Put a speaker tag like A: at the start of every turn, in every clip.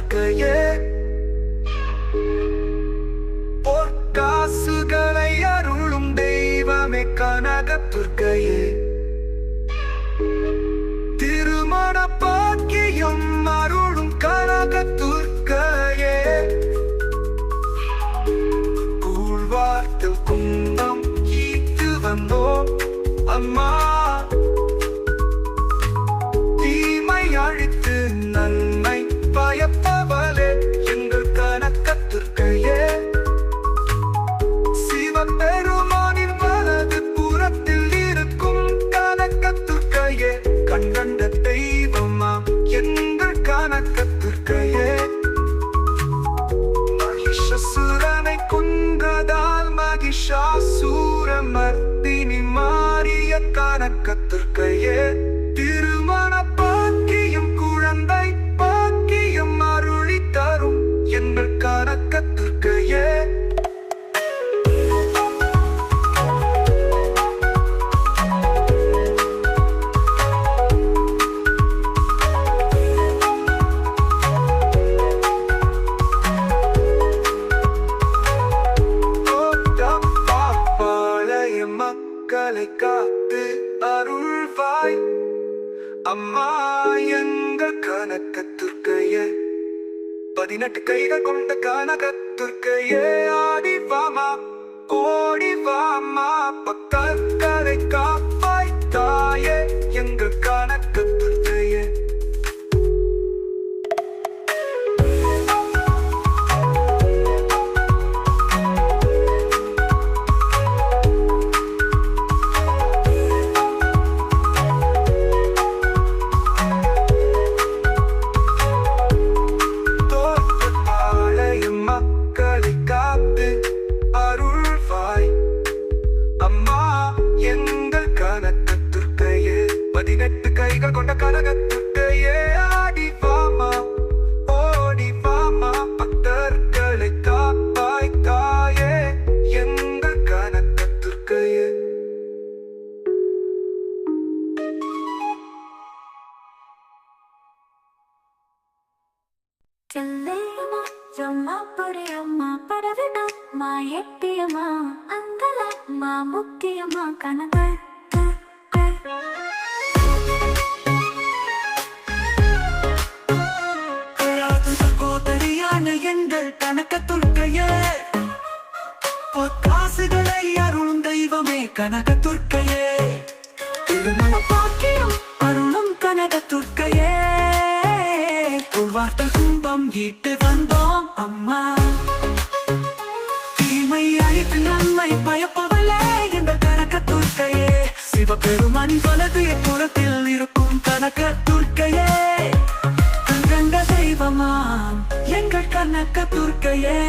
A: துர்க்கையே, பொற்காசுகளை அருளும் தெய்வமே கனக துர்க்கையே, திருமண பாக்கியம் அருளும் கனக துர்க்கையே, கூழ்வார்த்தில் குந்தம் ஈட்டு வந்தோம் அம்மா, தீமை அழித்து நன்மை பயப்பவளே எங்கள் கனக துர்க்கையே, சிவபெருமானின் வலது புறத்தில் இருக்கும் கனக துர்க்கையே, கண்கண்ட தெய்வமாம் எங்கள் கனக துர்க்கையே, மகிஷாசுரனை கொன்றதால் மகிஷாசூரமர்த்தினி மாறிய கனக துர்க்கையே, திருமண பாக்கியம் குழந்தை பாக்கியம் அருளி தரும் எங்கள் கனக துர்க்கையே, மக்களை காத்து அருள்வாய் அம்மா எங்கள் கனக துர்க்கையே, 18 கைகள் கொண்ட கனக துர்க்கையே, ஆடி வாமா ஓடி வாமா பக்தர்களை காப்பாய் தாயே எங்கள் கனக துர்க்கையே, மக்களை காத்து அருள்வாய் அம்மா எங்கள் கனக துர்க்கையே, 18 கைகள் கொண்ட கனக துர்க்கையே, ஆடி வாமா ஓடி வாமா பக்தர்களை காப்பாய் தாயே எங்கள் கனக துர்க்கையே.
B: చెల్లేమా జమ్మ పొడియమ్మ పడవిడమ్మ ఎట్టియమ్మ అందలమ్మ ముక్తియమ్మ కనక
A: சகோதரியான எங்கள் கனக துர்க்கையே, பொற்காசுகளை அருளும் தெய்வமே கனக துர்க்கையே, திருமண பாக்கியம் அருளும் கனக துர்க்கையே, புல்வார்த்த கும்பம் ஈட்டு வந்தோம் அம்மா, தீமை அழித்து நன்மை பயப்பவளே எங்கள் கனக துர்க்கையே, சிவபெருமானின் வலது புறத்தில் இருக்கும் கனக துர்க்கையே, கண்கண்ட தெய்வமாம் எங்கள் கனக துர்க்கையே,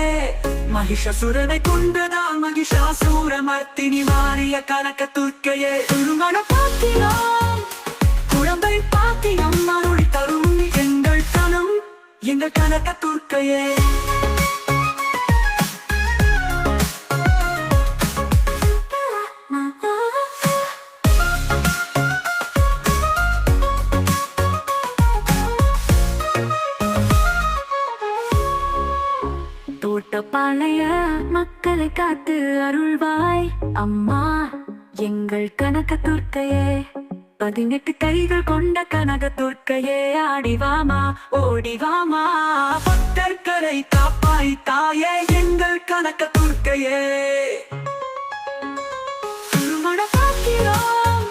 A: மகிஷாசுரனை கொன்றதால் மகிஷாசூரமர்த்தினி மாறிய கனக துர்க்கையே, திருமண பாக்கியம் குழந்தை பாக்கியம் அருளி தரும் எங்கள் கனம் எங்கள் கனக துர்க்கையே,
B: தோட்டப்பாளைய மக்களை காத்து அருள்வாய் அம்மா எங்கள் கனக துர்க்கையே, 18 கைகள் கொண்ட கனக துர்க்கையே, ஆடி வாமா ஓடி வாமா பக்தர்களை காப்பாய் தாயே எங்கள் கனக துர்க்கையே, திருமண பாக்கியம்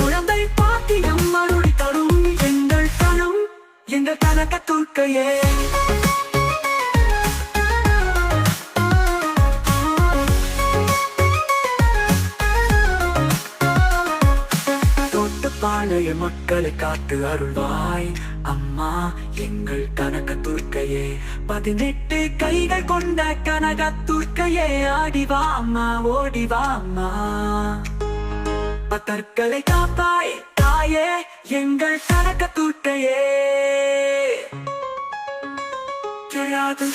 B: குழந்தை பாக்கியம் அருளி தரும் எங்கள் கனம் எங்கள் கனக துர்க்கையே, பாளைய மக்களை காத்து அருள்வாய் அம்மா எங்கள் கனக துர்க்கையே, 18 கைகள் கொண்ட கனக துர்க்கையே, ஆடி வாமா ஓடி வாமா பக்தர்களை காப்பாய் தாயே எங்கள் கனக துர்க்கையே,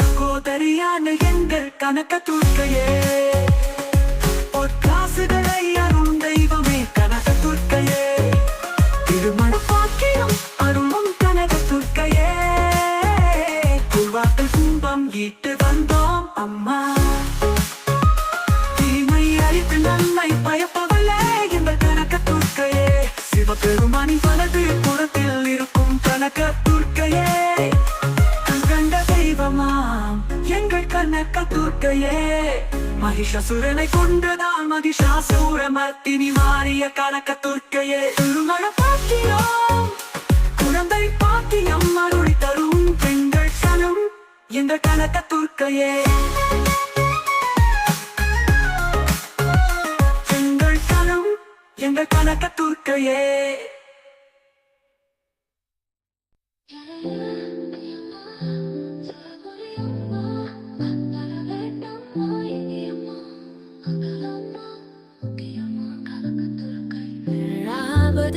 B: சகோதரியான எங்கள் கனக துர்க்கையே, பொற்காசுகளை அருளும் தெய்வமே கனக துர்க்கையே, திருமண பாக்கியம் அருளும் கனக துர்க்கையே,
A: மகிஷாசுரனை கொன்றதால் மகிஷாசூரமர்த்தினி மாறிய கனக துர்க்கையே திருமண பாக்கியம் குழந்தை பாக்கியம் அருளி தரும் பெண்கள் கனம் இந்த கனக துர்க்கையே பெண்கள் கனம் இந்த கனக துர்க்கையே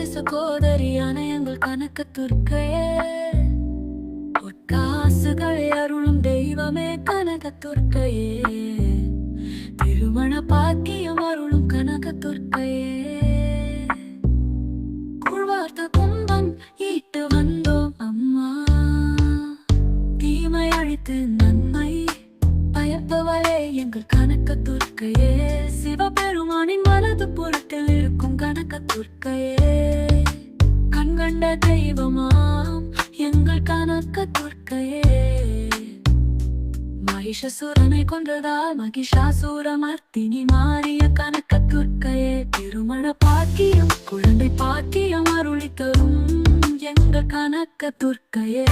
B: சகோதரியான எங்கள் கனக துர்க்கையே பொற்காசுகளை அருளும் தெய்வமே கனக துர்க்கையே திருமண பாக்கியம் அருளும் கனக துர்க்கையே குழ்வார்த்த கும்பம் ஈட்டு வந்தோம் அம்மா தீமை அழித்து நன்மை பயப்பவளே எங்கள் கனக துர்க்கையே சிவபெருமானின் மனது புறத்தில் இருக்கும் கனக துர்க்கையே கண்கண்ட தெய்வமாம் எங்கள் கனக துர்க்கையே மகிஷாசுரனை கொன்றதால் மகிஷாசூரமர்த்தினி மாறிய கனக துர்க்கையே திருமண பாக்கியம் குழந்தை பாக்கியம் அருளி தரும் எங்கள் கனக துர்க்கையே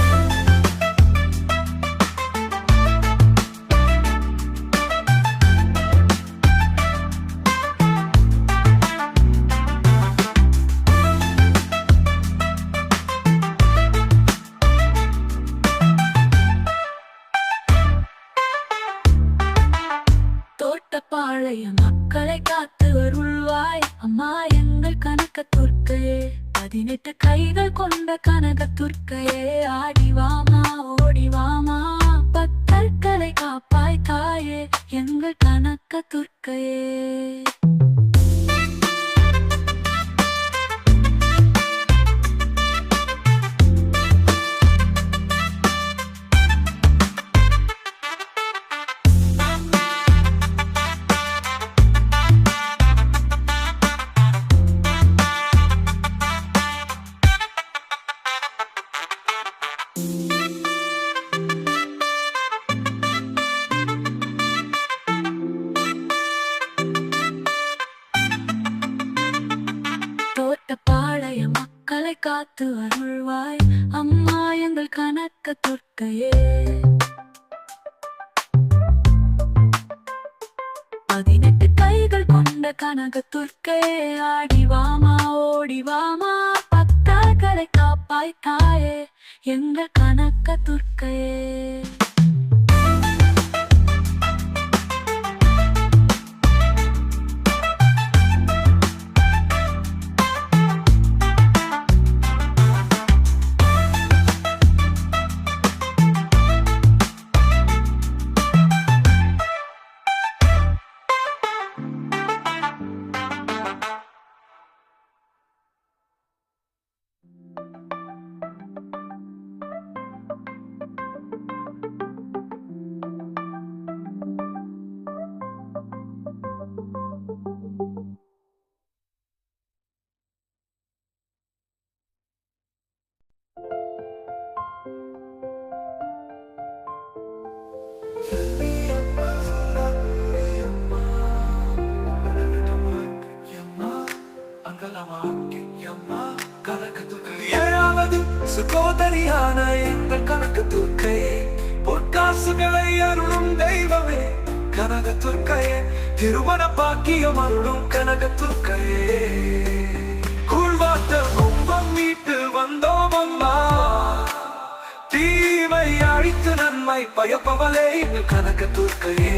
B: தோட்டப்பாளைய மக்களை காத்து அருள்வாய் அம்மா எங்கள் கனக துர்க்கையே 18 கைகள் கொண்ட கனக துர்க்கையே ஆடிவாமா ஓடிவாமா பக்தர்களை காப்பாய் தாயே எங்கள் கனக துர்க்கையே தோட்டப்பாளைய மக்களை காத்து அருள்வாய் அம்மா எங்கள் கனக துர்க்கையே 18 கைகள் கொண்ட கனக துர்க்கையே ஆடிவாமா ஓடிவாமா பக்தர்களை காப்பாய் தாயே எங்கள் கனக துர்க்கையே
A: சகோதரியான எங்கள் கனக துர்க்கையே பொற்காசுகளை அருளும் தெய்வமே கனக துர்க்கையே திருமண பாக்கியம் அருளும் கனக துர்க்கையே கூழ்வார்த்த கும்பம் மீட்டு வந்தோம் அம்மா தீமை அழித்து நன்மை பயப்பவளே எங்கள் கனக துர்க்கையே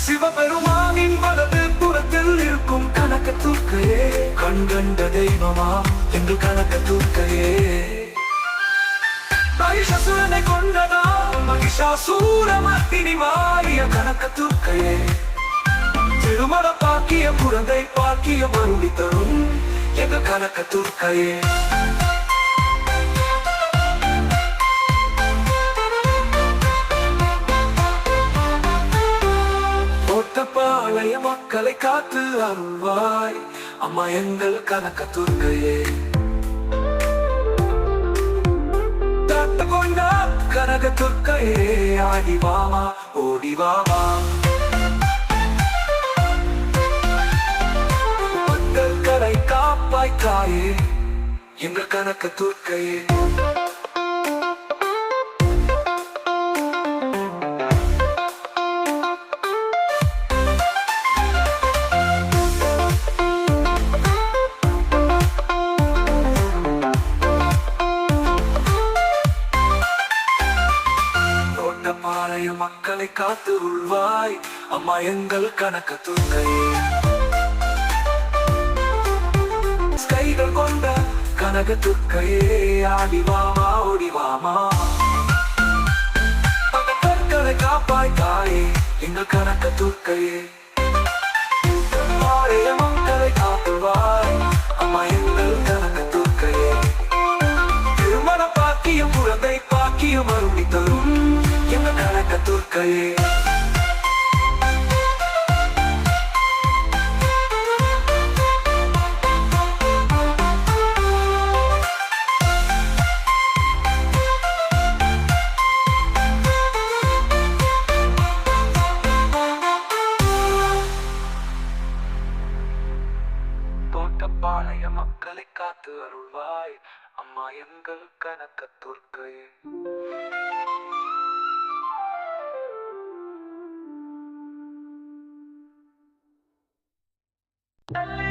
A: சிவபெருமானின் வலது புறத்தில் இருக்கும் கனக துர்க்கையே கண்கண்ட தெய்வமா எங்கள் கனக துர்க்கையே மகிஷாசுரனை கொன்றதால் மகிஷாசூரமர்த்தினி மாறிய கனக துர்க்கையே திருமண பாக்கியம் குழந்தை பாக்கியம் அருளி தரும் எங்கள் கனக துர்க்கையே தோட்டப்பாளைய மக்களை காத்து அருள்வாய் அம்மா எங்கள் கனக துர்க்கையே கொண்ட கனக துர்க்கையே ஆடிவாமா ஓடிவாமா காப்பாய் தாயே எங்கள் கனக துர்க்கையே. தோட்டப்பாளைய மக்களை காத்து உள்வாய் அம்மா எங்கள் கனக துர்க்கையே. கைகள் கொண்ட கனக துர்க்கையே ஆடிவாமா ஓடிவாமா. கற்களை காப்பாய் தாயே எங்கள் கனக துர்க்கையே. பாளைய மக்களை காத்துவாய் அம்மா எங்கள் கனக துர்க்கையே. திருமண பாக்கியம் குழந்தை பாக்கியம் அருளி தரும் எங்கள் கனக துர்க்கையே. தோட்டப்பாளைய மக்களை காத்து அருள்வாய் அம்மா எங்கள் கனக துர்க்கையே.
B: தள்ளி